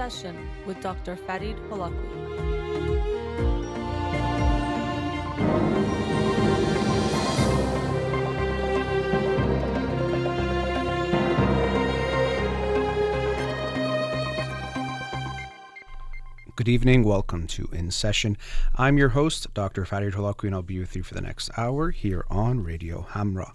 Session with Dr. Farid Holakouee. Good evening. Welcome to In Session. I'm your host, Dr. Farid Holakouee, and I'll be with you for the next hour here on Radio Hamra.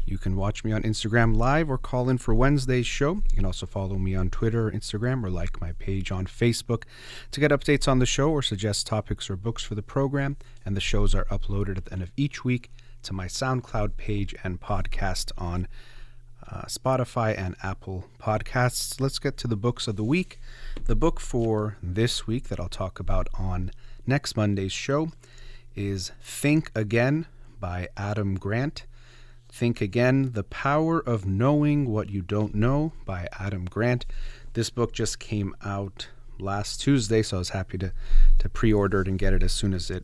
You can watch me on Instagram Live or call in for Wednesday's show. You can also follow me on Twitter or Instagram or like my page on Facebook to get updates on the show or suggest topics or books for the program. And the shows are uploaded at the end of each week to my SoundCloud page and podcast on Spotify and Apple Podcasts. Let's get to the books of the week. The book for this week that I'll talk about on next Monday's show is Think Again by Adam Grant. Think Again, The Power of Knowing What You Don't Know by Adam Grant. This book just came out last Tuesday, so I was happy to pre-order it and get it as soon as it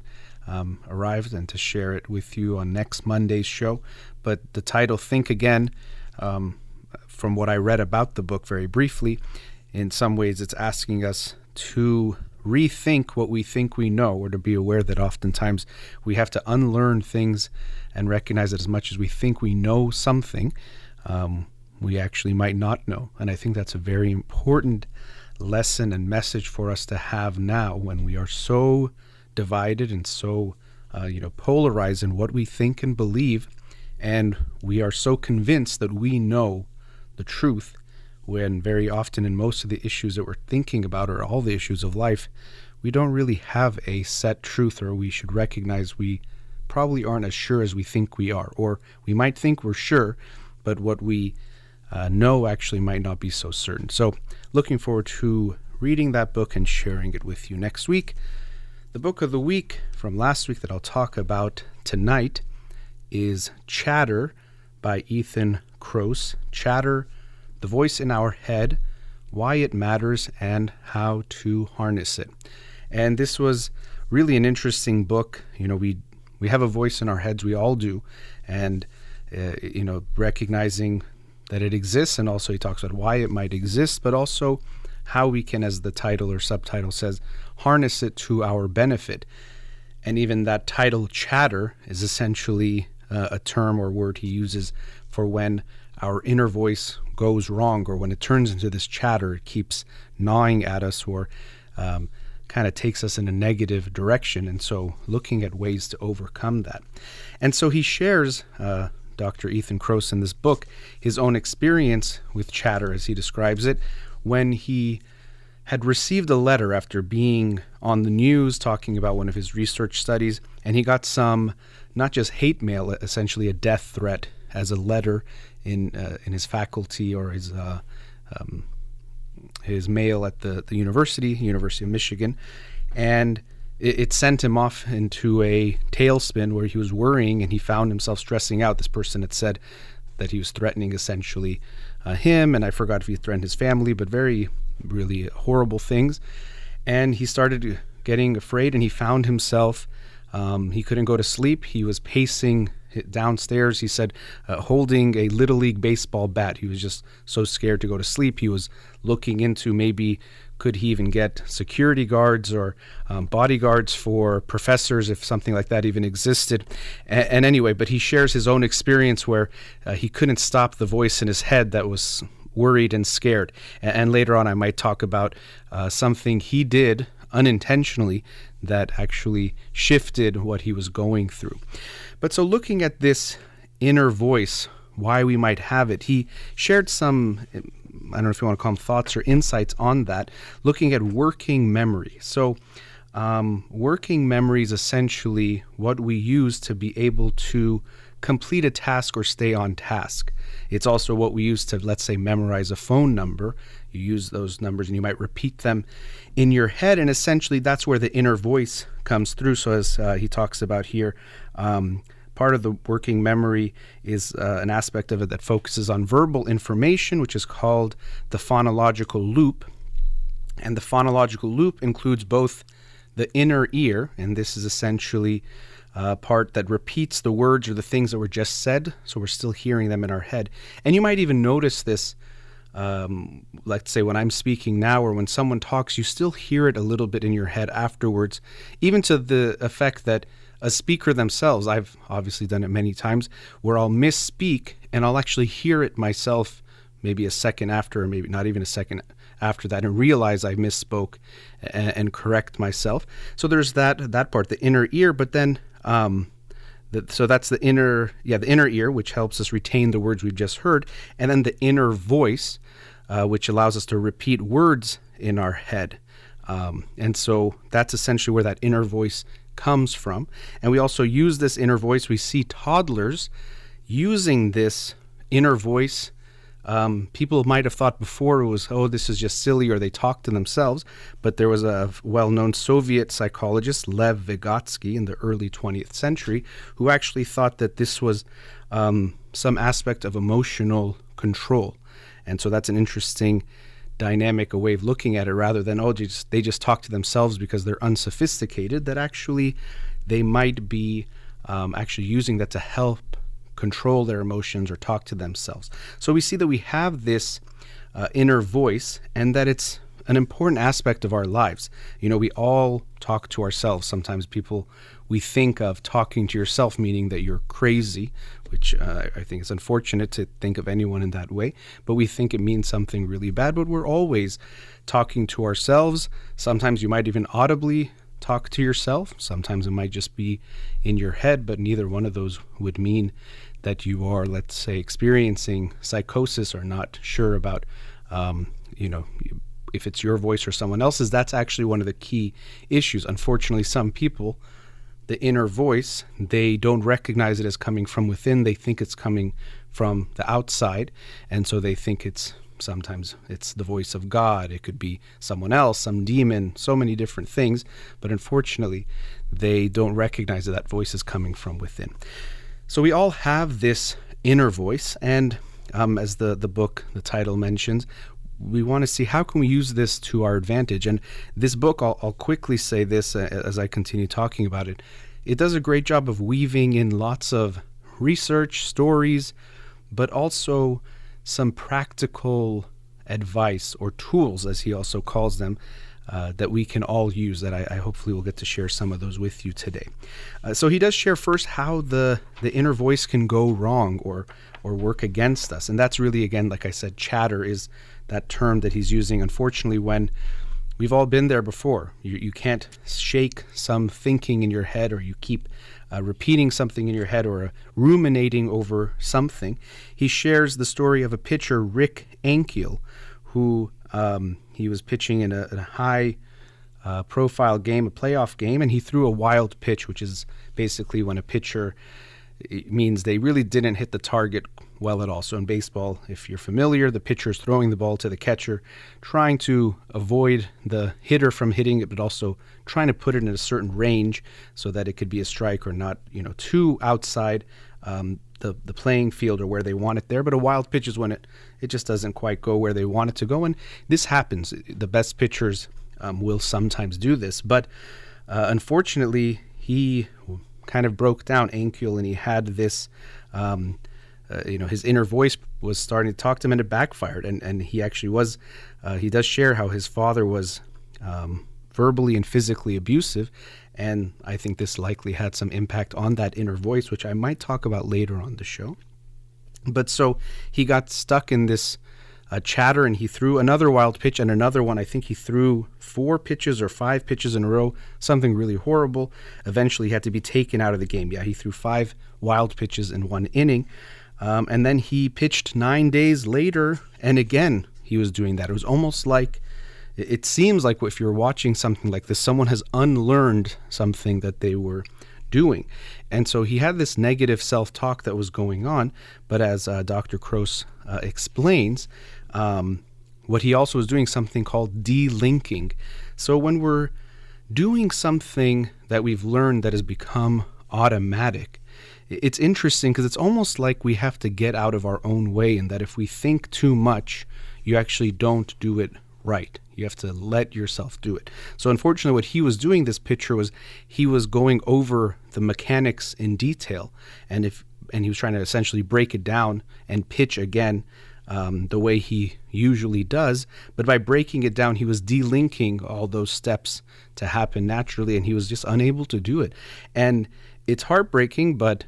arrived and to share it with you on next Monday's show. But the title, Think Again, from what I read about the book very briefly, in some ways it's asking us to rethink what we think we know, or to be aware that oftentimes we have to unlearn things and recognize that as much as we think we know something, we actually might not know. And I think that's a very important lesson and message for us to have now when we are so divided and so polarized in what we think and believe. And we are so convinced that we know the truth, when very often in most of the issues that we're thinking about, or all the issues of life, we don't really have a set truth, or we should recognize we probably aren't as sure as we think we are. Or we might think we're sure, but what we know actually might not be so certain. So looking forward to reading that book and sharing it with you next week. The book of the week from last week that I'll talk about tonight is Chatter by Ethan Kroos. Chatter, The Voice in Our Head, Why It Matters, and How to Harness It. And this was really an interesting book. We have a voice in our heads, we all do, and recognizing that it exists, and also he talks about why it might exist, but also how we can, as the title or subtitle says, harness it to our benefit. And even that title, Chatter, is essentially a term or word he uses for when our inner voice goes wrong, or when it turns into this chatter, it keeps gnawing at us, or kind of takes us in a negative direction. And so looking at ways to overcome that. And so he shares, Dr. Ethan Kroos in this book, his own experience with chatter, as he describes it, when he had received a letter after being on the news talking about one of his research studies, and he got some, not just hate mail, essentially a death threat as a letter in his faculty, or his mail at the University of Michigan, and it sent him off into a tailspin where he was worrying, and he found himself stressing out. This person had said that he was threatening essentially him, and I forgot if he threatened his family, but very really horrible things. And he started getting afraid, and he found himself, he couldn't go to sleep. He was pacing downstairs, he said, holding a Little League baseball bat. He was just so scared to go to sleep. He was looking into maybe could he even get security guards or bodyguards for professors, if something like that even existed. And anyway, but he shares his own experience where he couldn't stop the voice in his head that was worried and scared. And later on I might talk about something he did unintentionally that actually shifted what he was going through. But so looking at this inner voice, why we might have it, he shared some, I don't know if you want to call them thoughts or insights on that, looking at working memory. So working memory is essentially what we use to be able to complete a task or stay on task. It's also what we use to, let's say, memorize a phone number. You use those numbers and you might repeat them in your head, and essentially that's where the inner voice comes through. So as he talks about here, part of the working memory is an aspect of it that focuses on verbal information, which is called the phonological loop. And the phonological loop includes both the inner ear, and this is essentially part that repeats the words or the things that were just said, so we're still hearing them in our head. And you might even notice this let's say when I'm speaking now or when someone talks, you still hear it a little bit in your head afterwards, even to the effect that a speaker themselves, I've obviously done it many times, where I'll misspeak and I'll actually hear it myself maybe a second after, or maybe not even a second after that, and realize I misspoke and correct myself. So there's that part, the inner ear, but then so that's the inner ear, which helps us retain the words we've just heard, and then the inner voice, which allows us to repeat words in our head. And so that's essentially where that inner voice comes from. And we also use this inner voice. We see toddlers using this inner voice. People might have thought before it was, oh, this is just silly, or they talk to themselves. But there was a well-known Soviet psychologist, Lev Vygotsky, in the early 20th century, who actually thought that this was some aspect of emotional control. And so that's an interesting dynamic, a way of looking at it, rather than, oh, they just talk to themselves because they're unsophisticated, that actually they might be actually using that to help control their emotions or talk to themselves. So we see that we have this inner voice, and that it's an important aspect of our lives. You know, we all talk to ourselves. Sometimes we think of talking to yourself, meaning that you're crazy, which I think is unfortunate to think of anyone in that way, but we think it means something really bad. But we're always talking to ourselves. Sometimes you might even audibly talk to yourself. Sometimes it might just be in your head, but neither one of those would mean that you are, let's say, experiencing psychosis or not sure about, if it's your voice or someone else's. That's actually one of the key issues. Unfortunately, some people, the inner voice, they don't recognize it as coming from within. They think it's coming from the outside. And so they think sometimes it's the voice of God. It could be someone else, some demon, so many different things. But unfortunately, they don't recognize that voice is coming from within. So we all have this inner voice. And as the book, the title mentions, we want to see how can we use this to our advantage. And this book, I'll quickly say this as I continue talking about it. It does a great job of weaving in lots of research, stories, but also some practical advice or tools, as he also calls them, that we can all use, that I hopefully will get to share some of those with you today. So he does share first how the inner voice can go wrong or work against us. And that's really, again, like I said, chatter is that term that he's using. Unfortunately, when we've all been there before, you can't shake some thinking in your head, or you keep repeating something in your head, or ruminating over something. He shares the story of a pitcher, Rick Ankiel, who he was pitching in a high profile game, a playoff game, and he threw a wild pitch, which is basically when a pitcher, it means they really didn't hit the target well at all. So in baseball, if you're familiar, the pitcher is throwing the ball to the catcher, trying to avoid the hitter from hitting it, but also trying to put it in a certain range so that it could be a strike or not, too outside the playing field or where they want it there. But a wild pitch is when it just doesn't quite go where they want it to go. And this happens. The best pitchers will sometimes do this. But unfortunately, he kind of broke down, Ankiel, and he had this, his inner voice was starting to talk to him, and it backfired. And he actually he does share how his father was verbally and physically abusive. And I think this likely had some impact on that inner voice, which I might talk about later on the show. But so he got stuck in this chatter, and he threw another wild pitch and another one. I think he threw 4 pitches or 5 pitches in a row, something really horrible. Eventually he had to be taken out of the game. Yeah, he threw 5 wild pitches in 1 inning. And then he pitched 9 days later, and again he was doing that. It was almost like, it seems like if you're watching something like this, someone has unlearned something that they were doing. And so he had this negative self-talk that was going on. But as Dr. Kroos explains, what he also was doing, something called delinking. So when we're doing something that we've learned that has become automatic, it's interesting because it's almost like we have to get out of our own way, and that if we think too much, you actually don't do it right. You have to let yourself do it. So unfortunately, what he was doing, this pitcher, was he was going over the mechanics in detail, and he was trying to essentially break it down and pitch again the way he usually does, but by breaking it down, he was delinking all those steps to happen naturally, and he was just unable to do it. And it's heartbreaking, but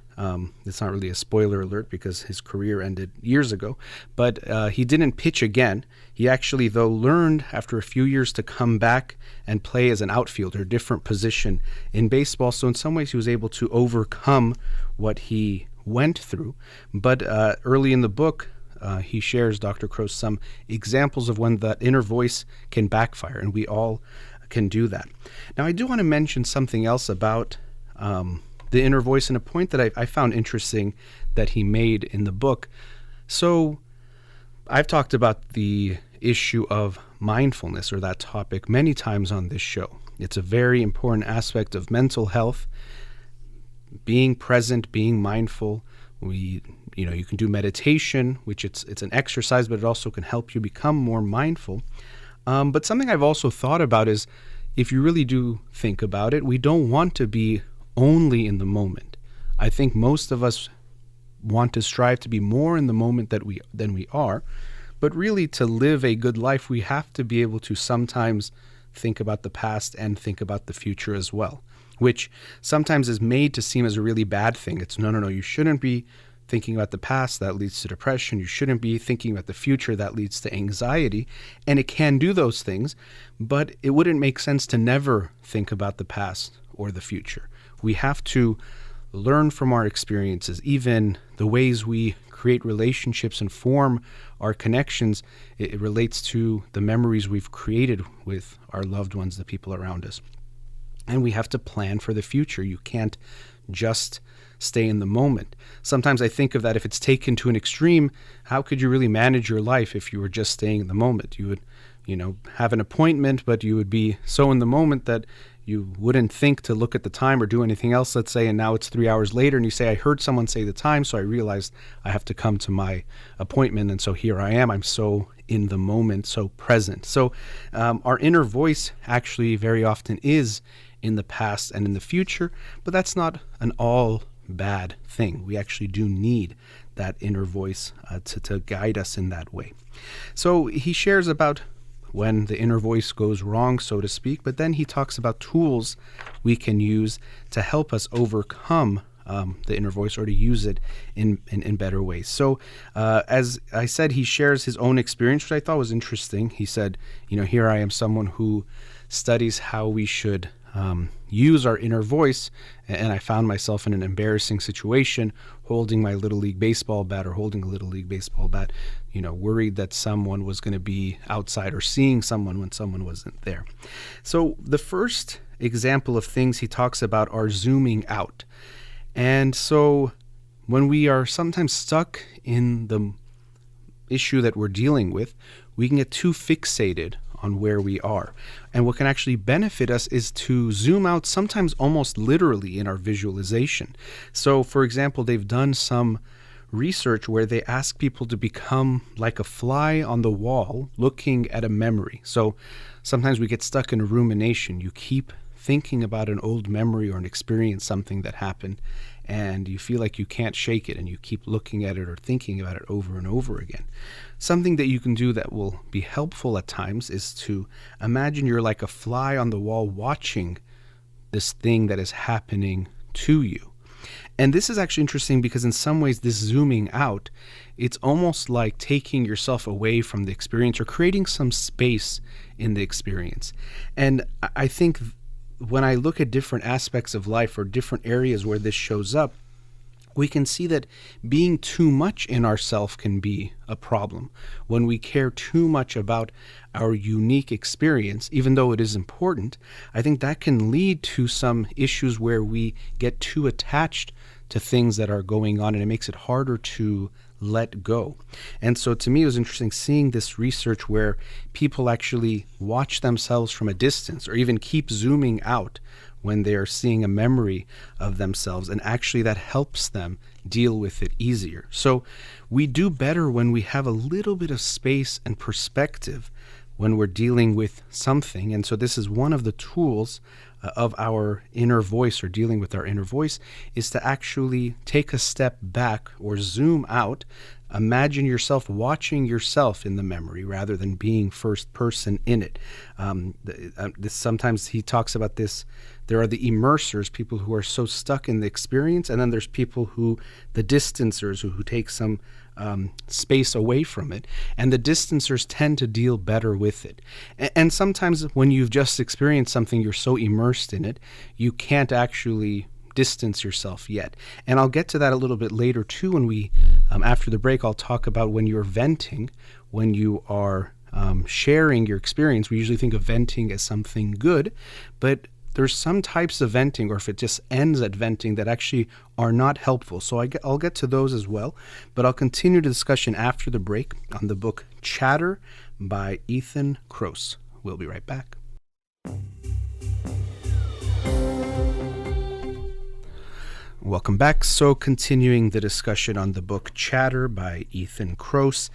it's not really a spoiler alert because his career ended years ago. But he didn't pitch again. He actually, though, learned after a few years to come back and play as an outfielder, a different position in baseball. So in some ways, he was able to overcome what he went through. But early in the book, he shares, Dr. Croce, some examples of when that inner voice can backfire, and we all can do that. Now, I do want to mention something else about the inner voice, and a point that I found interesting that he made in the book. So I've talked about the issue of mindfulness, or that topic, many times on this show. It's a very important aspect of mental health, being present, being mindful. You can do meditation, which it's an exercise, but it also can help you become more mindful. But something I've also thought about is, if you really do think about it, we don't want to be only in the moment. I think most of us want to strive to be more in the moment than we are. But really, to live a good life, we have to be able to sometimes think about the past and think about the future as well, which sometimes is made to seem as a really bad thing. It's no, you shouldn't be thinking about the past. That leads to depression. You shouldn't be thinking about the future. That leads to anxiety. And it can do those things, but it wouldn't make sense to never think about the past or the future. We have to learn from our experiences, even the ways we create relationships and form our connections. It relates to the memories we've created with our loved ones, the people around us. And we have to plan for the future. You can't just stay in the moment. Sometimes I think of that, if it's taken to an extreme, how could you really manage your life if you were just staying in the moment? You would, have an appointment, but you would be so in the moment that you wouldn't think to look at the time or do anything else, let's say, and now it's 3 hours later and you say, I heard someone say the time, so I realized I have to come to my appointment, and so here I am. I'm so in the moment, so present. So our inner voice actually very often is in the past and in the future, but that's not an all bad thing. We actually do need that inner voice to guide us in that way. So he shares about when the inner voice goes wrong, so to speak, but then he talks about tools we can use to help us overcome the inner voice, or to use it in better ways. So as I said, he shares his own experience, which I thought was interesting. He said, here I am, someone who studies how we should use our inner voice, and I found myself in an embarrassing situation holding my Little League baseball bat, or holding a Little League baseball bat, worried that someone was going to be outside or seeing someone when someone wasn't there. So the first example of things he talks about are zooming out. And so when we are sometimes stuck in the issue that we're dealing with, we can get too fixated on where we are. And what can actually benefit us is to zoom out, sometimes almost literally, in our visualization. So, for example, they've done some research where they ask people to become like a fly on the wall looking at a memory. So sometimes we get stuck in a rumination. You keep thinking about an old memory or an experience, something that happened, and you feel like you can't shake it, and you keep looking at it or thinking about it over and over again. Something that you can do that will be helpful at times is to imagine you're like a fly on the wall watching this thing that is happening to you. And this is actually interesting because in some ways, this zooming out, it's almost like taking yourself away from the experience or creating some space in the experience. And I think when I look at different aspects of life or different areas where this shows up, we can see that being too much in ourself can be a problem. When we care too much about our unique experience, even though it is important, I think that can lead to some issues where we get too attached to things that are going on, and it makes it harder to let go. And so to me, it was interesting seeing this research where people actually watch themselves from a distance, or even keep zooming out when they are seeing a memory of themselves, and actually that helps them deal with it easier. So we do better when we have a little bit of space and perspective when we're dealing with something. And so this is one of the tools of our inner voice, or dealing with our inner voice, is to actually take a step back or zoom out imagine yourself watching yourself in the memory rather than being first person in it. Sometimes he talks about this. There are the immersers, people who are so stuck in the experience, and then there's people the distancers, who take some space away from it. And the distancers tend to deal better with it. And sometimes when you've just experienced something, you're so immersed in it, you can't actually distance yourself yet. And I'll get to that a little bit later too. When we, after the break, I'll talk about when you're venting, when you are sharing your experience. We usually think of venting as something good, but there's some types of venting, or if it just ends at venting, that actually are not helpful. So I'll get to those as well, but I'll continue the discussion after the break on the book Chatter by Ethan Kroos. We'll be right back. Welcome back. So continuing the discussion on the book Chatter by Ethan Kroos.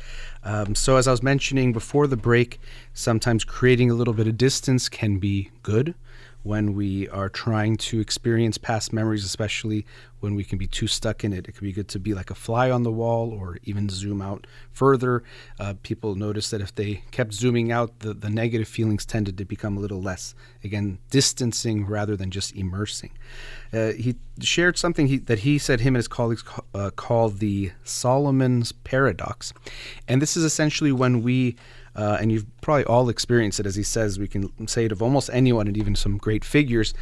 So as I was mentioning before the break, sometimes creating a little bit of distance can be good when we are trying to experience past memories, especially when we can be too stuck in it. It can be good to be like a fly on the wall, or even zoom out further. People noticed that if they kept zooming out, the negative feelings tended to become a little less. Again, distancing rather than just immersing. He shared something that he said him and his colleagues called the Solomon's paradox. And this is essentially when we and you've probably all experienced it, as he says, we can say it of almost anyone and even some great figures.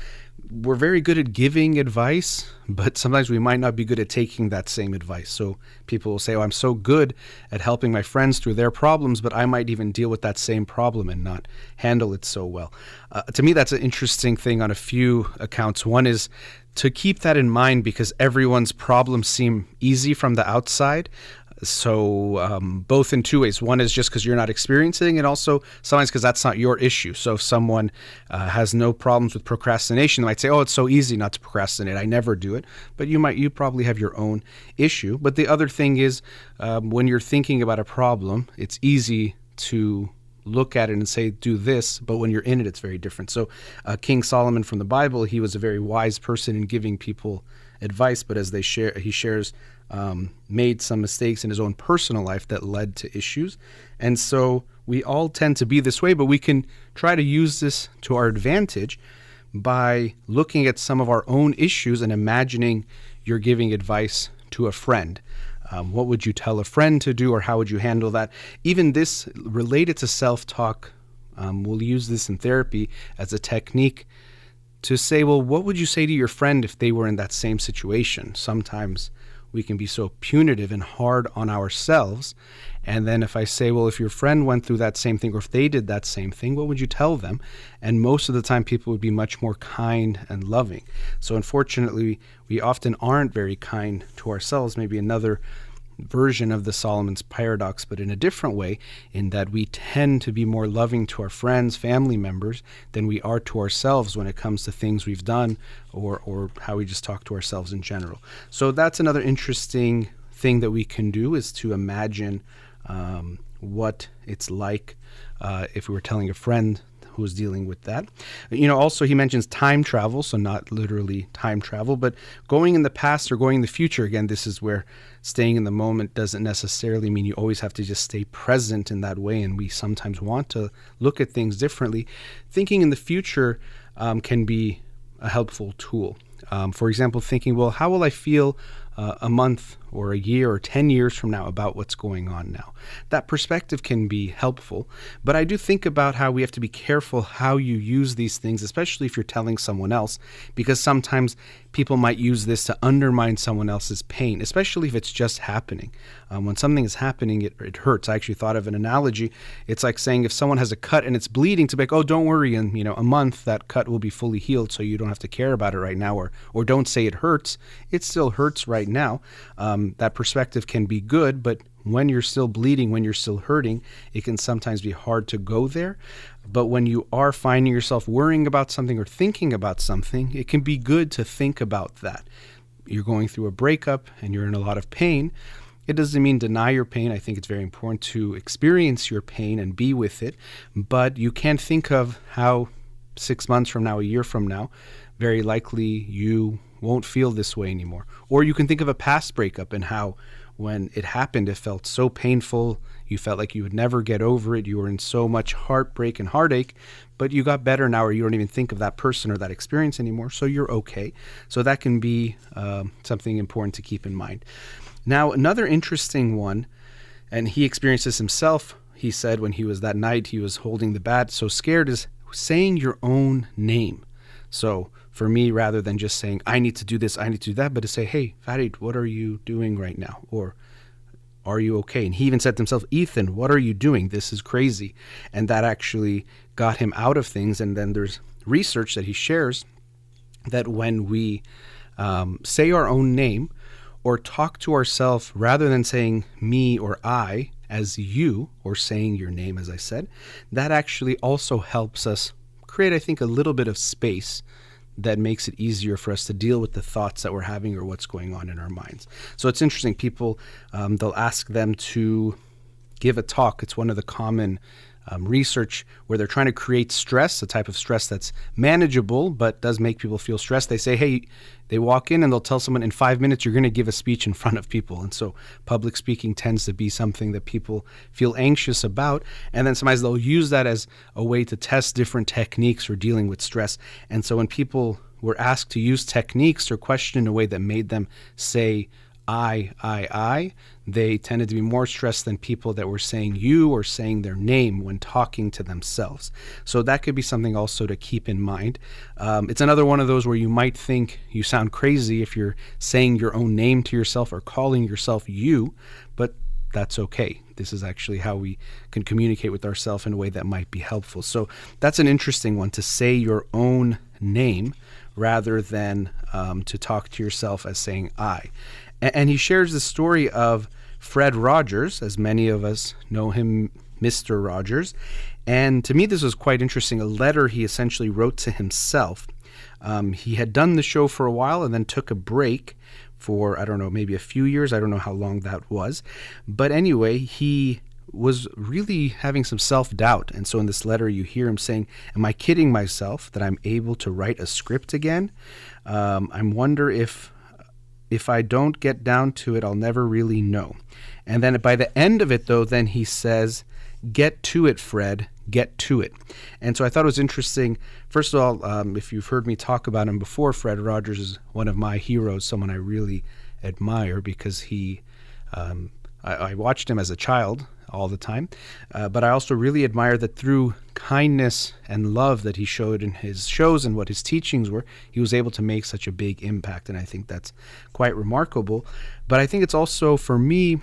We're very good at giving advice, but sometimes we might not be good at taking that same advice. So people will say, oh, I'm so good at helping my friends through their problems, but I might even deal with that same problem and not handle it so well. To me, that's an interesting thing on a few accounts. One is to keep that in mind, because everyone's problems seem easy from the outside. So both in two ways. One is just because you're not experiencing it, also sometimes because that's not your issue. So if someone has no problems with procrastination, they might say, oh, it's so easy not to procrastinate, I never do it. But you probably have your own issue. But the other thing is, when you're thinking about a problem, it's easy to look at it and say, do this, but when you're in it, it's very different. So King Solomon from the Bible, he was a very wise person in giving people advice, but as he shares, made some mistakes in his own personal life that led to issues. And so we all tend to be this way, but we can try to use this to our advantage by looking at some of our own issues and imagining you're giving advice to a friend. What would you tell a friend to do, or how would you handle that? Even this related to self-talk, we'll use this in therapy as a technique to say, well, what would you say to your friend if they were in that same situation? Sometimes we can be so punitive and hard on ourselves. And then if I say, well, if your friend went through that same thing, or if they did that same thing, what would you tell them? And most of the time, people would be much more kind and loving. So unfortunately, we often aren't very kind to ourselves. Maybe another version of the Solomon's paradox, but in a different way, in that we tend to be more loving to our friends, family members, than we are to ourselves when it comes to things we've done, or how we just talk to ourselves in general. So that's another interesting thing that we can do, is to imagine what it's like if we were telling a friend who's dealing with that. Also he mentions time travel, so not literally time travel, but going in the past or going in the future. Again, this is where staying in the moment doesn't necessarily mean you always have to just stay present in that way, and we sometimes want to look at things differently. Thinking in the future can be a helpful tool. For example, thinking, well, how will I feel a month or a year or 10 years from now about what's going on now? That perspective can be helpful, but I do think about how we have to be careful how you use these things, especially if you're telling someone else, because sometimes people might use this to undermine someone else's pain, especially if it's just happening. When something is happening, it hurts. I actually thought of an analogy. It's like saying if someone has a cut and it's bleeding, to be like, oh, don't worry, in a month that cut will be fully healed, so you don't have to care about it right now, or don't say it hurts. It still hurts right now. That perspective can be good, but when you're still bleeding, when you're still hurting, it can sometimes be hard to go there. But when you are finding yourself worrying about something or thinking about something, it can be good to think about that. You're going through a breakup and you're in a lot of pain. It doesn't mean deny your pain. I think it's very important to experience your pain and be with it, but you can't think of how 6 months from now, a year from now, very likely you won't feel this way anymore. Or you can think of a past breakup and how when it happened, it felt so painful. You felt like you would never get over it. You were in so much heartbreak and heartache, but you got better now, or you don't even think of that person or that experience anymore. So you're okay. So that can be something important to keep in mind. Now, another interesting one, and he experienced this himself. He said when he was that night, he was holding the bat, so scared, is saying your own name. So for me, rather than just saying, I need to do this, I need to do that, but to say, hey, Farid, what are you doing right now? Or are you okay? And he even said to himself, Ethan, what are you doing? This is crazy. And that actually got him out of things. And then there's research that he shares that when we say our own name or talk to ourselves, rather than saying me or I as you, or saying your name, as I said, that actually also helps us create, I think, a little bit of space that makes it easier for us to deal with the thoughts that we're having or what's going on in our minds. So it's interesting. People, they'll ask them to give a talk. It's one of the common research where they're trying to create stress, a type of stress that's manageable but does make people feel stressed. They say, hey, they walk in and they'll tell someone in 5 minutes you're going to give a speech in front of people. And so public speaking tends to be something that people feel anxious about. And then sometimes they'll use that as a way to test different techniques for dealing with stress. And so when people were asked to use techniques or questioned in a way that made them say I, they tended to be more stressed than people that were saying you or saying their name when talking to themselves. So that could be something also to keep in mind. It's another one of those where you might think you sound crazy if you're saying your own name to yourself or calling yourself you, but that's okay. This is actually how we can communicate with ourselves in a way that might be helpful. So that's an interesting one, to say your own name rather than to talk to yourself as saying I. And he shares the story of Fred Rogers, as many of us know him, Mr. Rogers. And to me, this was quite interesting, a letter he essentially wrote to himself. He had done the show for a while and then took a break for, I don't know, maybe a few years. I don't know how long that was. But anyway, he was really having some self-doubt. And so in this letter, you hear him saying, am I kidding myself that I'm able to write a script again? I wonder if I don't get down to it, I'll never really know. And then by the end of it, though, then he says, get to it, Fred, get to it. And so I thought it was interesting. First of all, if you've heard me talk about him before, Fred Rogers is one of my heroes, someone I really admire because I watched him as a child all the time. But I also really admire that through kindness and love that he showed in his shows and what his teachings were, he was able to make such a big impact. And I think that's quite remarkable. But I think it's also, for me,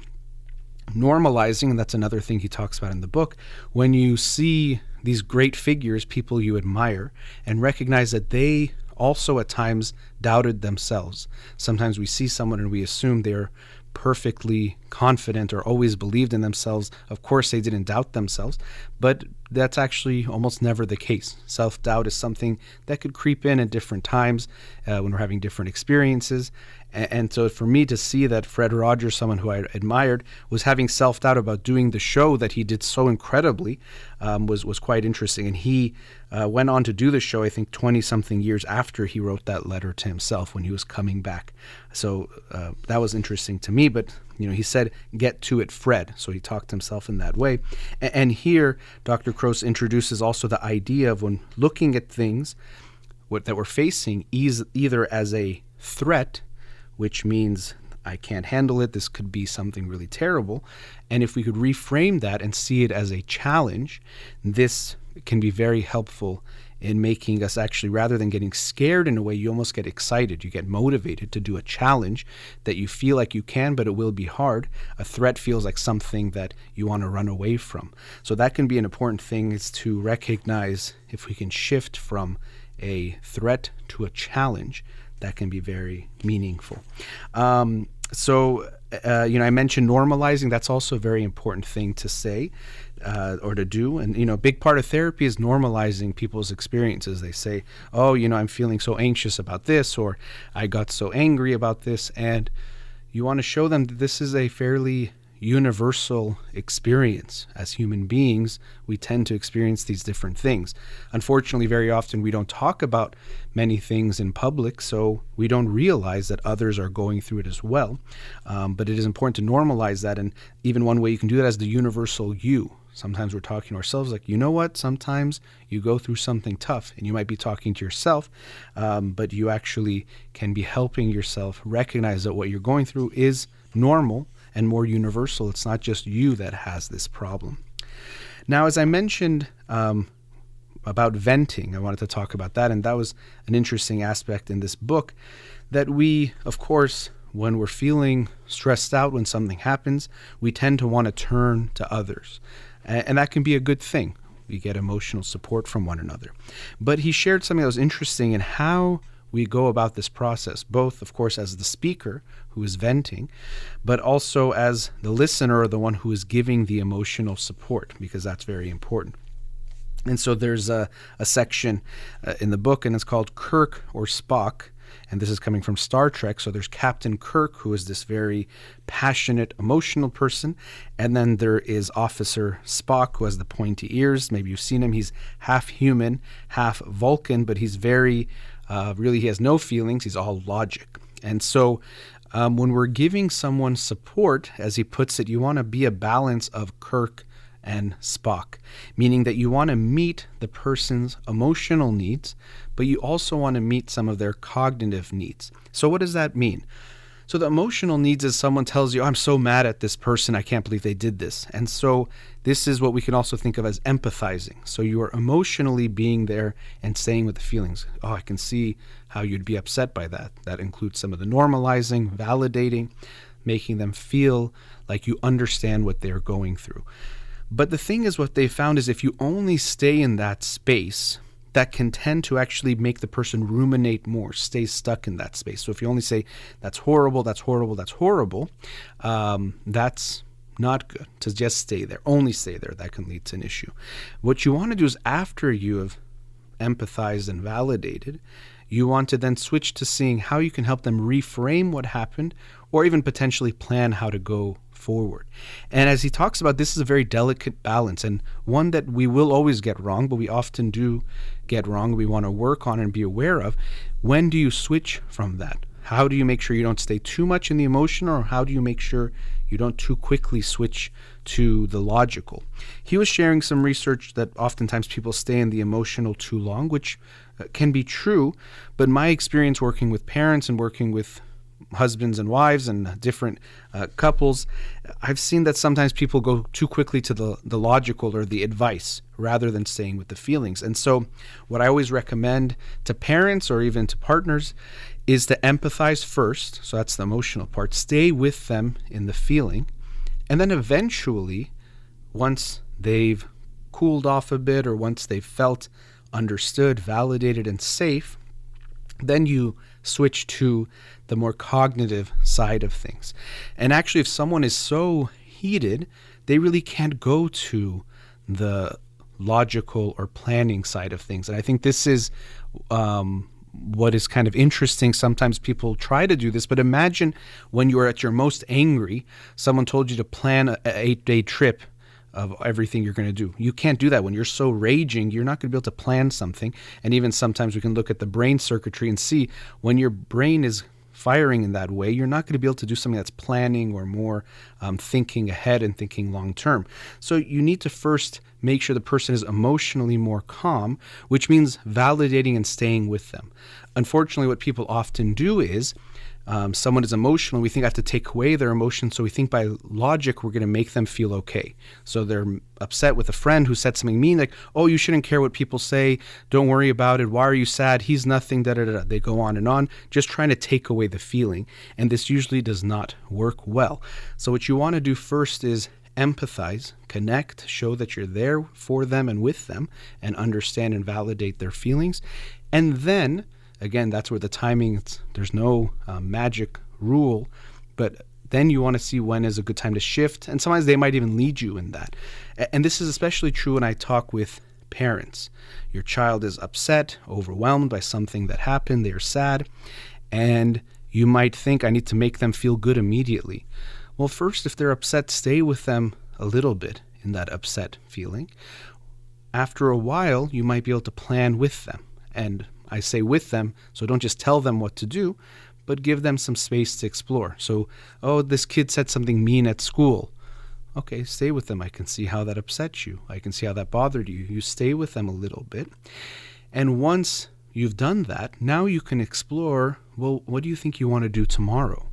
normalizing, and that's another thing he talks about in the book, when you see these great figures, people you admire, and recognize that they also at times doubted themselves. Sometimes we see someone and we assume they're perfectly confident or always believed in themselves. Of course, they didn't doubt themselves, but that's actually almost never the case. Self-doubt is something that could creep in at different times when we're having different experiences. And so for me to see that Fred Rogers, someone who I admired, was having self-doubt about doing the show that he did so incredibly was quite interesting. And he went on to do the show, I think, 20-something years after he wrote that letter to himself when he was coming back. So that was interesting to me. But he said, get to it, Fred. So he talked to himself in that way. And here, Dr. Croce introduces also the idea of when looking at things that we're facing either as a threat, which means I can't handle it, this could be something really terrible. And if we could reframe that and see it as a challenge, this can be very helpful in making us actually, rather than getting scared in a way, you almost get excited. You get motivated to do a challenge that you feel like you can, but it will be hard. A threat feels like something that you want to run away from. So that can be an important thing, is to recognize if we can shift from a threat to a challenge, that can be very meaningful. I mentioned normalizing. That's also a very important thing to say or to do. And, a big part of therapy is normalizing people's experiences. They say, oh, I'm feeling so anxious about this, or I got so angry about this. And you want to show them that this is a fairly universal experience. As human beings, we tend to experience these different things. Unfortunately, very often we don't talk about many things in public, so we don't realize that others are going through it as well. But it is important to normalize that, and even one way you can do that is the universal you. Sometimes we're talking to ourselves like, you know what, sometimes you go through something tough, and you might be talking to yourself, but you actually can be helping yourself recognize that what you're going through is normal and more universal. It's not just you that has this problem. Now, as I mentioned about venting, I wanted to talk about that, and that was an interesting aspect in this book, that we, of course, when we're feeling stressed out, when something happens, we tend to want to turn to others. And that can be a good thing. We get emotional support from one another. But he shared something that was interesting in how we go about this process, both, of course, as the speaker who is venting, but also as the listener or the one who is giving the emotional support, because that's very important. And so there's a section in the book, and it's called Kirk or Spock. And this is coming from Star Trek. So there's Captain Kirk, who is this very passionate, emotional person. And then there is Officer Spock, who has the pointy ears. Maybe you've seen him. He's half human, half Vulcan, but he's very, really, he has no feelings. He's all logic. And so when we're giving someone support, as he puts it, you want to be a balance of Kirk and Spock, meaning that you want to meet the person's emotional needs, but you also want to meet some of their cognitive needs. So what does that mean? So the emotional needs is someone tells you, I'm so mad at this person, I can't believe they did this. And so this is what we can also think of as empathizing. So you are emotionally being there and staying with the feelings. Oh, I can see how you'd be upset by that. That includes some of the normalizing, validating, making them feel like you understand what they're going through. But the thing is, what they found is if you only stay in that space, that can tend to actually make the person ruminate more, stay stuck in that space. So if you only say, that's horrible, that's horrible, that's horrible, that's not good to just stay there, only stay there. That can lead to an issue. What you want to do is after you have empathized and validated, you want to then switch to seeing how you can help them reframe what happened or even potentially plan how to go forward. And as he talks about, this is a very delicate balance and one that we will always get wrong, but we often do get wrong. We want to work on and be aware of. When do you switch from that? How do you make sure you don't stay too much in the emotional, or how do you make sure you don't too quickly switch to the logical? He was sharing some research that oftentimes people stay in the emotional too long, which can be true, but my experience working with parents and working with husbands and wives and different couples, I've seen that sometimes people go too quickly to the logical or the advice rather than staying with the feelings. And so what I always recommend to parents or even to partners is to empathize first. So that's the emotional part. Stay with them in the feeling. And then eventually, once they've cooled off a bit or once they've felt understood, validated, and safe, then you switch to the more cognitive side of things. And actually, if someone is so heated, they really can't go to the logical or planning side of things. And I think this is what is kind of interesting. Sometimes people try to do this, but imagine when you're at your most angry, someone told you to plan an 8-day trip of everything you're going to do. You can't do that. When you're so raging, you're not going to be able to plan something. And even sometimes we can look at the brain circuitry and see when your brain is firing in that way, you're not going to be able to do something that's planning or more thinking ahead and thinking long term. So you need to first make sure the person is emotionally more calm, which means validating and staying with them. Unfortunately, what people often do is someone is emotional, we think I have to take away their emotion, so we think by logic we're going to make them feel okay. So they're upset with a friend who said something mean, like, oh, you shouldn't care what people say, don't worry about it, why are you sad, he's nothing, da-da-da-da. They go on, just trying to take away the feeling, and this usually does not work well. So what you want to do first is empathize, connect, show that you're there for them and with them, and understand and validate their feelings, and then again, that's where the timing, there's no magic rule, but then you want to see when is a good time to shift. And sometimes they might even lead you in that. And this is especially true when I talk with parents. Your child is upset, overwhelmed by something that happened. They're sad. And you might think, I need to make them feel good immediately. Well, first, if they're upset, stay with them a little bit in that upset feeling. After a while, you might be able to plan with them. And I say with them, so don't just tell them what to do, but give them some space to explore. So, oh, this kid said something mean at school. Okay, stay with them. I can see how that upset you. I can see how that bothered you. You stay with them a little bit. And once you've done that, now you can explore, well, what do you think you want to do tomorrow?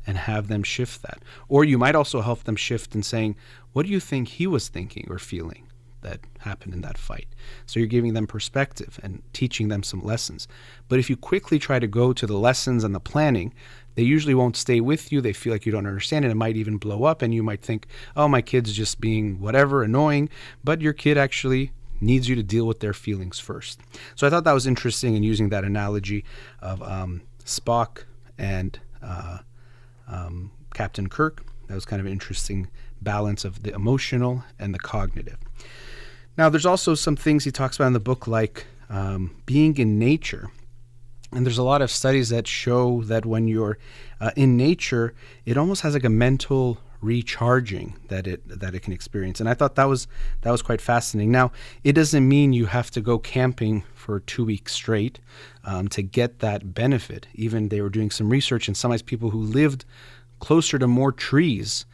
And have them shift that. Or you might also help them shift in saying, what do you think he was thinking or feeling that happened in that fight? So you're giving them perspective and teaching them some lessons. But if you quickly try to go to the lessons and the planning, they usually won't stay with you. They feel like you don't understand it. It might even blow up, and you might think, oh, my kid's just being whatever, annoying. But your kid actually needs you to deal with their feelings first. So I thought that was interesting in using that analogy of Spock and Captain Kirk. That was kind of an interesting balance of the emotional and the cognitive. Now, there's also some things he talks about in the book, like being in nature. And there's a lot of studies that show that when you're in nature, it almost has like a mental recharging that it can experience. And I thought that was quite fascinating. Now, it doesn't mean you have to go camping for 2 weeks straight to get that benefit. Even they were doing some research, and sometimes people who lived closer to more trees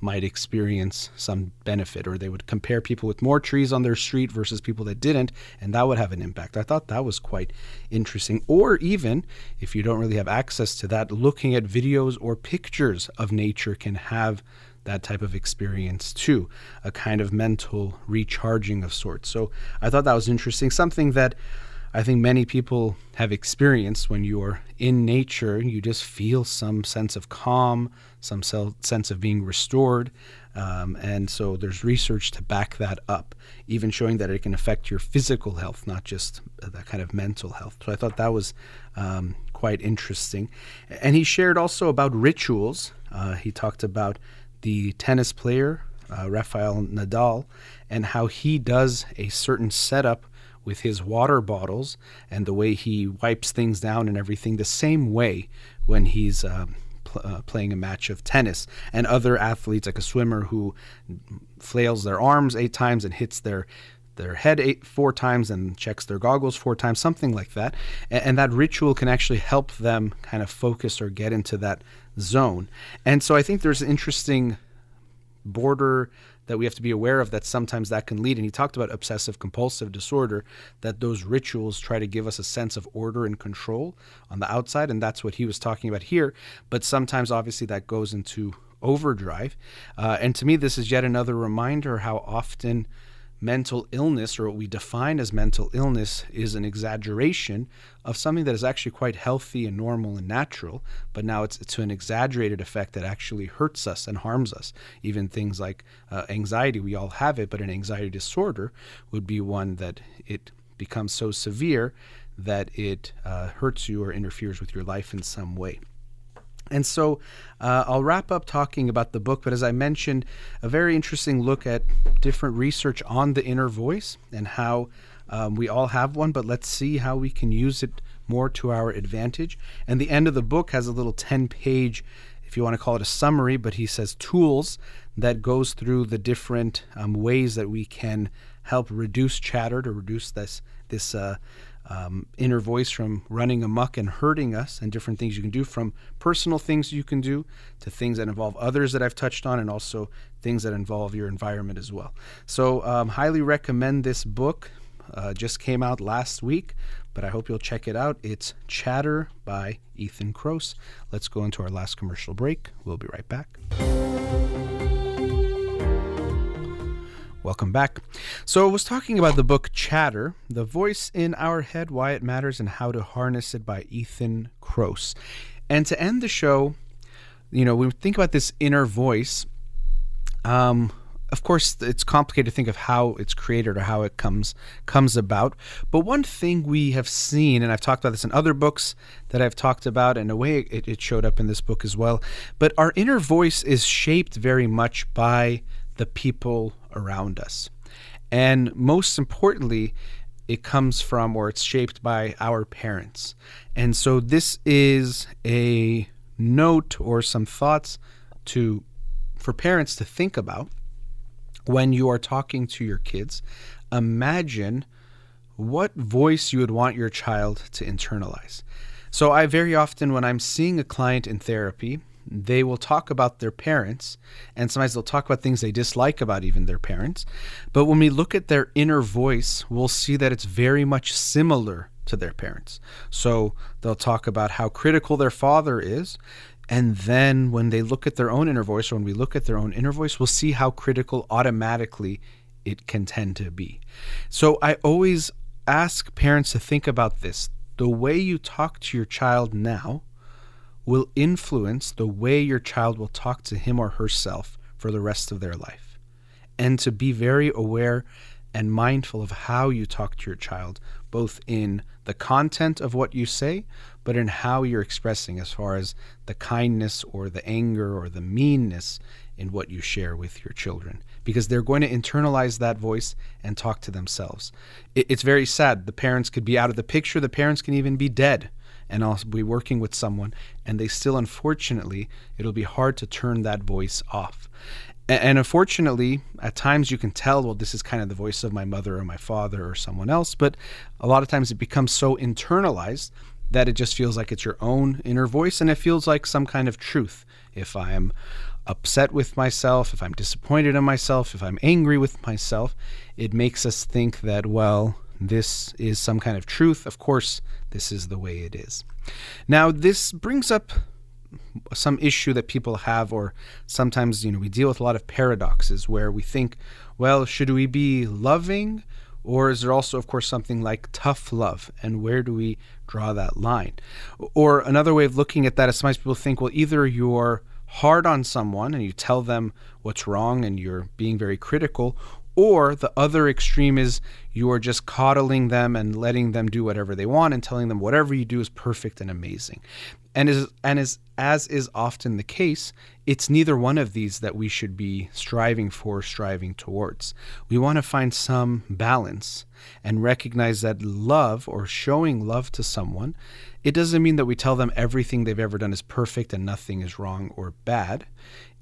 might experience some benefit, or they would compare people with more trees on their street versus people that didn't, and that would have an impact. I thought that was quite interesting. Or even if you don't really have access to that, looking at videos or pictures of nature can have that type of experience too, a kind of mental recharging of sorts. So I thought that was interesting, something that I think many people have experienced. When you are in nature, you just feel some sense of calm, some sense of being restored. And so there's research to back that up, even showing that it can affect your physical health, not just that kind of mental health. So I thought that was quite interesting. And he shared also about rituals. He talked about the tennis player, Rafael Nadal, and how he does a certain setup with his water bottles and the way he wipes things down and everything, the same way when he's playing a match of tennis. And other athletes, like a swimmer who flails their arms 8 times and hits their head 4 times and checks their goggles 4 times, something like that. And that ritual can actually help them kind of focus or get into that zone. And so I think there's an interesting border that we have to be aware of, that sometimes that can lead. And he talked about obsessive compulsive disorder, that those rituals try to give us a sense of order and control on the outside. And that's what he was talking about here. But sometimes obviously that goes into overdrive. And to me, this is yet another reminder how often mental illness, or what we define as mental illness, is an exaggeration of something that is actually quite healthy and normal and natural, but now it's to an exaggerated effect that actually hurts us and harms us. Even things like anxiety, we all have it, but an anxiety disorder would be one that it becomes so severe that it hurts you or interferes with your life in some way. And so I'll wrap up talking about the book, but as I mentioned, a very interesting look at different research on the inner voice and how we all have one, but let's see how we can use it more to our advantage. And the end of the book has a little 10-page, if you want to call it a summary, but he says tools that goes through the different ways that we can help reduce chatter, to reduce this inner voice from running amok and hurting us, and different things you can do, from personal things you can do to things that involve others that I've touched on, and also things that involve your environment as well. So highly recommend this book. Just came out last week, but I hope you'll check it out. It's Chatter by Ethan Kroos. Let's go into our last commercial break. We'll be right back. Welcome back. So I was talking about the book Chatter, The Voice in Our Head, Why It Matters, and How to Harness It by Ethan Kroos. And to end the show, when we think about this inner voice, of course, it's complicated to think of how it's created or how it comes about. But one thing we have seen, and I've talked about this in other books that I've talked about, and in a way it showed up in this book as well, but our inner voice is shaped very much by the people around us. And most importantly, it comes from, or it's shaped by, our parents. And so this is a note or some thoughts for parents to think about when you are talking to your kids. Imagine what voice you would want your child to internalize. So I very often, when I'm seeing a client in therapy, they will talk about their parents, and sometimes they'll talk about things they dislike about even their parents. But when we look at their inner voice, we'll see that it's very much similar to their parents. So they'll talk about how critical their father is. And then when they look at their own inner voice, or when we look at their own inner voice, we'll see how critical automatically it can tend to be. So I always ask parents to think about this. The way you talk to your child now will influence the way your child will talk to him or herself for the rest of their life. And to be very aware and mindful of how you talk to your child, both in the content of what you say, but in how you're expressing, as far as the kindness or the anger or the meanness in what you share with your children, because they're going to internalize that voice and talk to themselves. It's very sad. The parents could be out of the picture. The parents can even be dead, and I'll be working with someone, and they still, unfortunately, it'll be hard to turn that voice off. And unfortunately, at times you can tell, well, this is kind of the voice of my mother or my father or someone else, but a lot of times it becomes so internalized that it just feels like it's your own inner voice, and it feels like some kind of truth. If I'm upset with myself, if I'm disappointed in myself, if I'm angry with myself, it makes us think that, well, this is some kind of truth. Of course, this is the way it is. Now, this brings up some issue that people have, or sometimes, we deal with a lot of paradoxes where we think, well, should we be loving, or is there also, of course, something like tough love, and where do we draw that line? Or another way of looking at that is sometimes people think, well, either you're hard on someone and you tell them what's wrong and you're being very critical, or the other extreme is you are just coddling them and letting them do whatever they want and telling them whatever you do is perfect and amazing. And as is often the case, it's neither one of these that we should be striving towards. We want to find some balance and recognize that love, or showing love to someone, it doesn't mean that we tell them everything they've ever done is perfect and nothing is wrong or bad.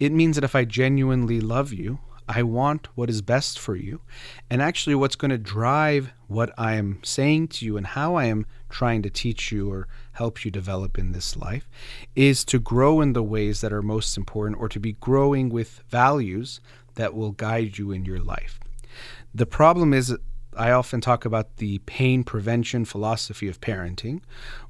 It means that if I genuinely love you, I want what is best for you. And actually what's going to drive what I am saying to you and how I am trying to teach you or help you develop in this life is to grow in the ways that are most important, or to be growing with values that will guide you in your life. The problem is, I often talk about the pain prevention philosophy of parenting,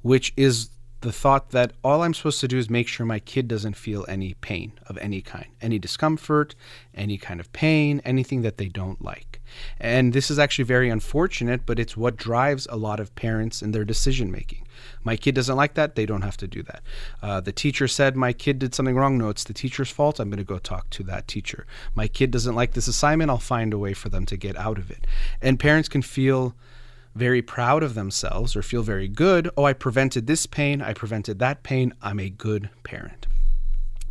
which is the thought that all I'm supposed to do is make sure my kid doesn't feel any pain of any kind, any discomfort, any kind of pain, anything that they don't like. And this is actually very unfortunate, but it's what drives a lot of parents in their decision making. My kid doesn't like that, they don't have to do that. The teacher said my kid did something wrong. No, it's the teacher's fault. I'm going to go talk to that teacher. My kid doesn't like this assignment. I'll find a way for them to get out of it. And parents can feel very proud of themselves or feel very good. Oh, I prevented this pain. I prevented that pain. I'm a good parent.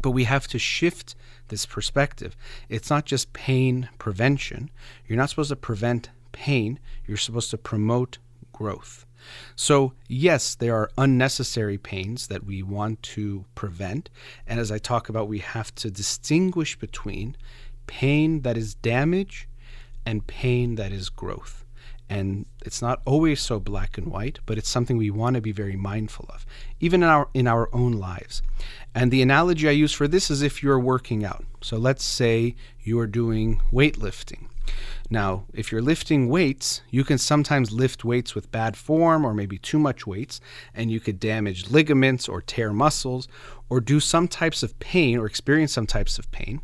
But we have to shift this perspective. It's not just pain prevention. You're not supposed to prevent pain. You're supposed to promote growth. So yes, there are unnecessary pains that we want to prevent. And as I talk about, we have to distinguish between pain that is damage and pain that is growth. And it's not always so black and white, but it's something we want to be very mindful of, even in our own lives. And the analogy I use for this is if you're working out. So let's say you are doing weightlifting. Now, if you're lifting weights, you can sometimes lift weights with bad form or maybe too much weights, and you could damage ligaments or tear muscles or do some types of pain or experience some types of pain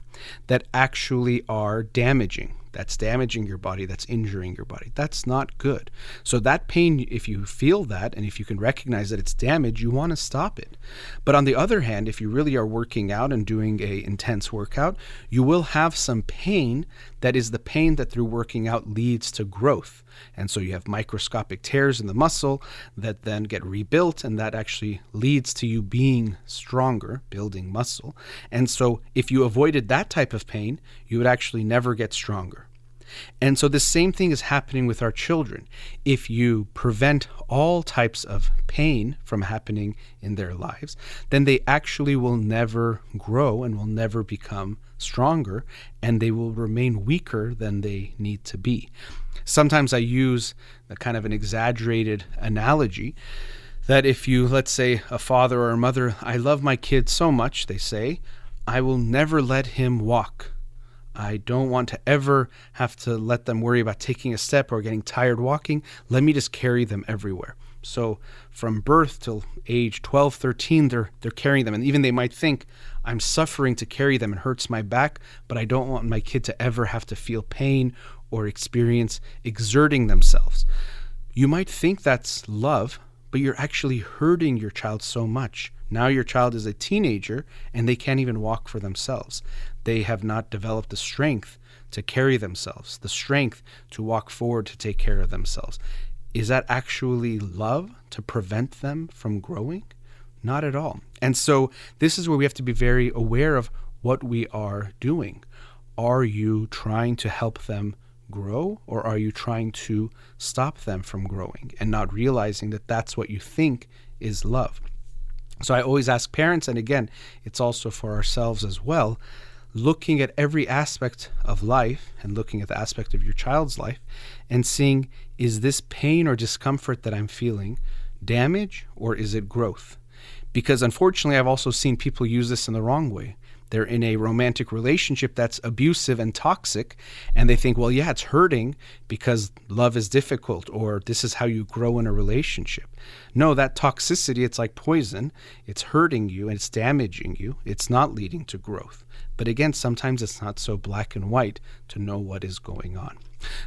that actually are damaging. That's damaging your body, that's injuring your body. That's not good. So that pain, if you feel that and if you can recognize that it's damage, you want to stop it. But on the other hand, if you really are working out and doing an intense workout, you will have some pain that is the pain that through working out leads to growth. And so you have microscopic tears in the muscle that then get rebuilt, and that actually leads to you being stronger, building muscle. And so if you avoided that type of pain, you would actually never get stronger. And so the same thing is happening with our children. If you prevent all types of pain from happening in their lives, then they actually will never grow and will never become stronger, and they will remain weaker than they need to be. Sometimes I use a kind of an exaggerated analogy that if you, let's say, a father or a mother, I love my kid so much, they say, I will never let him walk. I don't want to ever have to let them worry about taking a step or getting tired walking. Let me just carry them everywhere. So from birth till age 12, 13, they're carrying them. And even they might think, I'm suffering to carry them. It hurts my back, but I don't want my kid to ever have to feel pain or experience exerting themselves. You might think that's love, but you're actually hurting your child so much. Now your child is a teenager and they can't even walk for themselves. They have not developed the strength to carry themselves, the strength to walk forward to take care of themselves. Is that actually love, to prevent them from growing? Not at all. And so this is where we have to be very aware of what we are doing. Are you trying to help them grow, or are you trying to stop them from growing and not realizing that that's what you think is love? So I always ask parents, and again, it's also for ourselves as well, looking at every aspect of life and looking at the aspect of your child's life and seeing, is this pain or discomfort that I'm feeling damage or is it growth? Because unfortunately, I've also seen people use this in the wrong way. They're in a romantic relationship that's abusive and toxic, and they think, well, yeah, it's hurting because love is difficult, or this is how you grow in a relationship. No, that toxicity, it's like poison. It's hurting you and it's damaging you. It's not leading to growth. But again, sometimes it's not so black and white to know what is going on.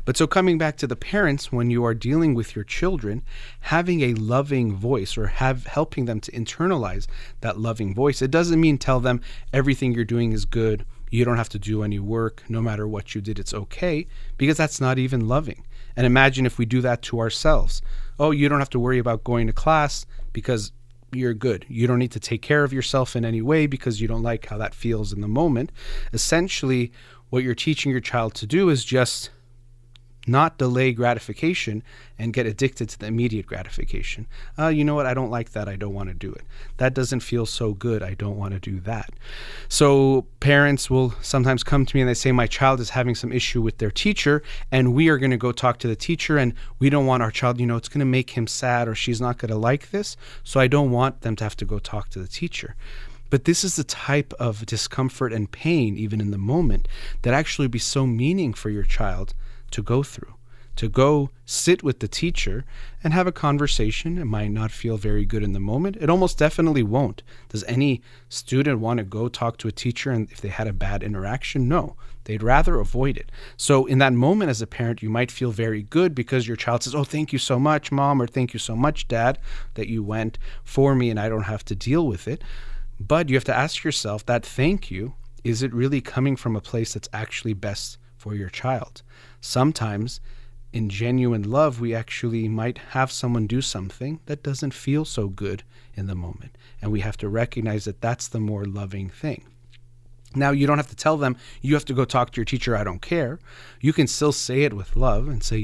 But so coming back to the parents, when you are dealing with your children, having a loving voice or helping them to internalize that loving voice, it doesn't mean tell them everything you're doing is good, you don't have to do any work, no matter what you did, it's okay, because that's not even loving. And imagine if we do that to ourselves. Oh, you don't have to worry about going to class because you're good. You don't need to take care of yourself in any way because you don't like how that feels in the moment. Essentially, what you're teaching your child to do is just not delay gratification and get addicted to the immediate gratification. You know what? I don't like that. I don't want to do it. That doesn't feel so good. I don't want to do that. So parents will sometimes come to me and they say, my child is having some issue with their teacher and we are going to go talk to the teacher, and we don't want our child, it's going to make him sad or she's not going to like this. So I don't want them to have to go talk to the teacher. But this is the type of discomfort and pain, even in the moment, that actually be so meaning for your child to go through, to go sit with the teacher and have a conversation. It might not feel very good in the moment. It almost definitely won't. Does any student want to go talk to a teacher and if they had a bad interaction? No, they'd rather avoid it. So in that moment as a parent, you might feel very good because your child says, oh, thank you so much, Mom, or thank you so much, Dad, that you went for me and I don't have to deal with it. But you have to ask yourself, that thank you, is it really coming from a place that's actually best for your child? Sometimes in genuine love, we actually might have someone do something that doesn't feel so good in the moment. And we have to recognize that that's the more loving thing. Now, you don't have to tell them, you have to go talk to your teacher, I don't care. You can still say it with love and say,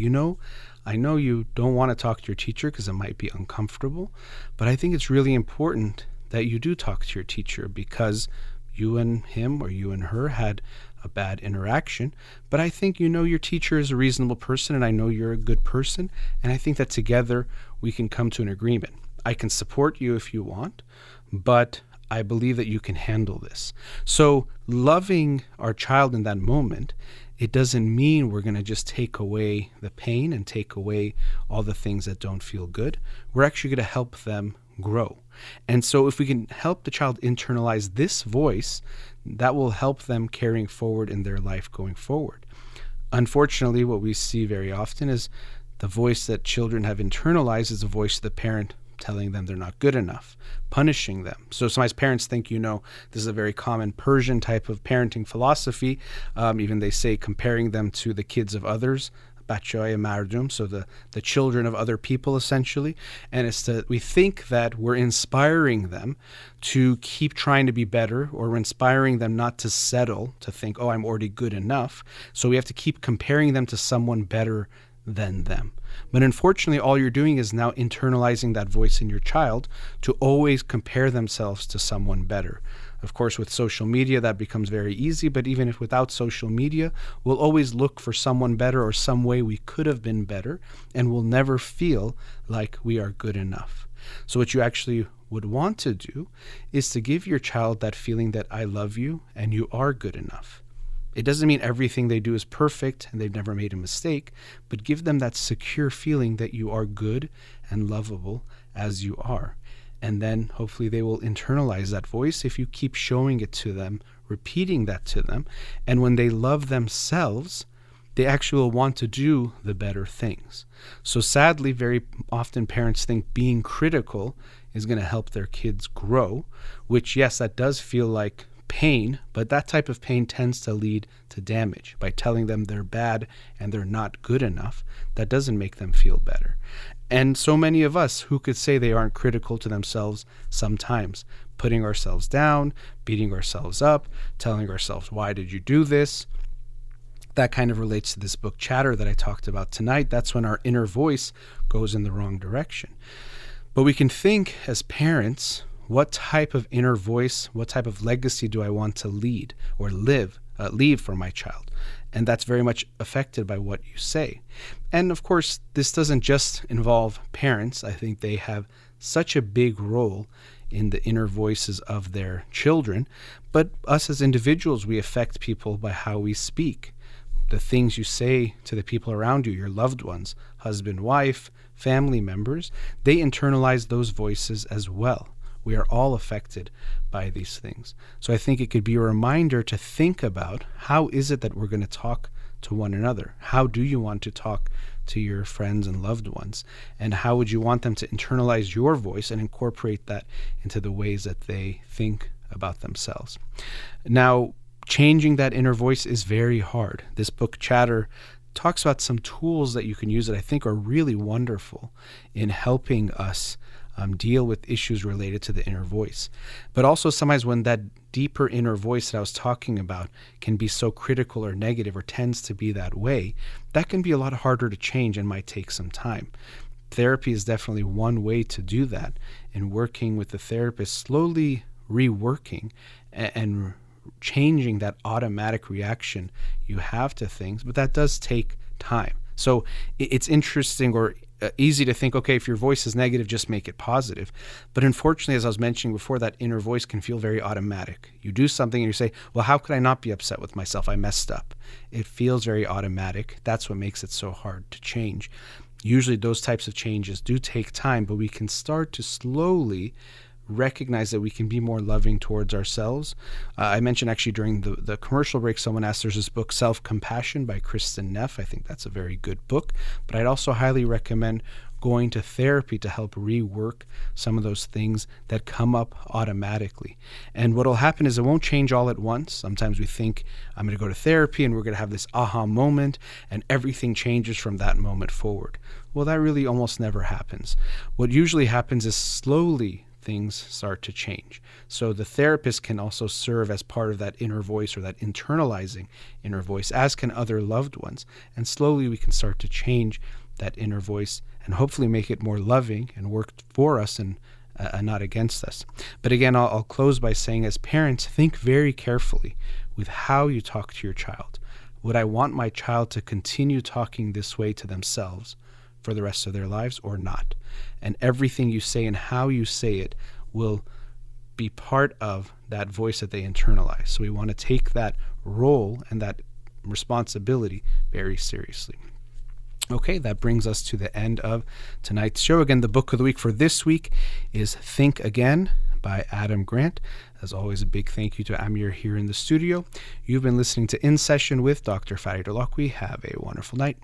I know you don't want to talk to your teacher because it might be uncomfortable, but I think it's really important that you do talk to your teacher because you and him or you and her had a bad interaction, but I think your teacher is a reasonable person and I know you're a good person, and I think that together we can come to an agreement. I can support you if you want, but I believe that you can handle this. So loving our child in that moment, it doesn't mean we're going to just take away the pain and take away all the things that don't feel good. We're actually going to help them grow. And so if we can help the child internalize this voice, that will help them carrying forward in their life going forward. Unfortunately, what we see very often is the voice that children have internalized is the voice of the parent telling them they're not good enough, punishing them. So sometimes parents think, this is a very common Persian type of parenting philosophy. Even they say comparing them to the kids of others. بچه‌های مردم, so the children of other people essentially, and it's that we think that we're inspiring them to keep trying to be better, or we're inspiring them not to settle, to think, oh, I'm already good enough, so we have to keep comparing them to someone better than them. But unfortunately, all you're doing is now internalizing that voice in your child to always compare themselves to someone better. Of course, with social media, that becomes very easy, but even if without social media, we'll always look for someone better or some way we could have been better, and we'll never feel like we are good enough. So what you actually would want to do is to give your child that feeling that I love you and you are good enough. It doesn't mean everything they do is perfect and they've never made a mistake, but give them that secure feeling that you are good and lovable as you are. And then hopefully they will internalize that voice if you keep showing it to them, repeating that to them. And when they love themselves, they actually will want to do the better things. So sadly, very often parents think being critical is going to help their kids grow, which, yes, that does feel like pain, but that type of pain tends to lead to damage. By telling them they're bad and they're not good enough, that doesn't make them feel better. And so many of us who could say they aren't critical to themselves sometimes, putting ourselves down, beating ourselves up, telling ourselves, why did you do this? That kind of relates to this book Chatter that I talked about tonight. That's when our inner voice goes in the wrong direction. But we can think as parents, what type of inner voice, what type of legacy do I want to lead or leave for my child? And that's very much affected by what you say. And of course, this doesn't just involve parents. I think they have such a big role in the inner voices of their children. But us as individuals, we affect people by how we speak. The things you say to the people around you, your loved ones, husband, wife, family members, they internalize those voices as well. We are all affected by these things. So I think it could be a reminder to think about, how is it that we're going to talk to one another? How do you want to talk to your friends and loved ones? And how would you want them to internalize your voice and incorporate that into the ways that they think about themselves? Now, changing that inner voice is very hard. This book, Chatter, talks about some tools that you can use that I think are really wonderful in helping us deal with issues related to the inner voice. But also sometimes when that deeper inner voice that I was talking about can be so critical or negative or tends to be that way, that can be a lot harder to change and might take some time. Therapy is definitely one way to do that, and working with the therapist, slowly reworking and changing that automatic reaction you have to things, but that does take time. So it's interesting or easy to think, okay, if your voice is negative, just make it positive. But unfortunately, as I was mentioning before, that inner voice can feel very automatic. You do something and you say, well, how could I not be upset with myself? I messed up. It feels very automatic. That's what makes it so hard to change. Usually those types of changes do take time, but we can start to slowly recognize that we can be more loving towards ourselves. I mentioned actually during the commercial break, someone asked, there's this book, Self-Compassion by Kristen Neff. I think that's a very good book, but I'd also highly recommend going to therapy to help rework some of those things that come up automatically. And what'll happen is it won't change all at once. Sometimes we think, I'm going to go to therapy and we're going to have this aha moment and everything changes from that moment forward. Well, that really almost never happens. What usually happens is slowly things start to change. So the therapist can also serve as part of that inner voice or that internalizing inner voice, as can other loved ones. And slowly we can start to change that inner voice and hopefully make it more loving and work for us and not against us. But again, I'll close by saying, as parents, think very carefully with how you talk to your child. Would I want my child to continue talking this way to themselves for the rest of their lives or not? And everything you say and how you say it will be part of that voice that they internalize. So we want to take that role and that responsibility very seriously. Okay, that brings us to the end of tonight's show. Again, the book of the week for this week is Think Again by Adam Grant. As always, a big thank you to Amir here in the studio. You've been listening to In Session with Dr. Farid Holakouee. Have a wonderful night.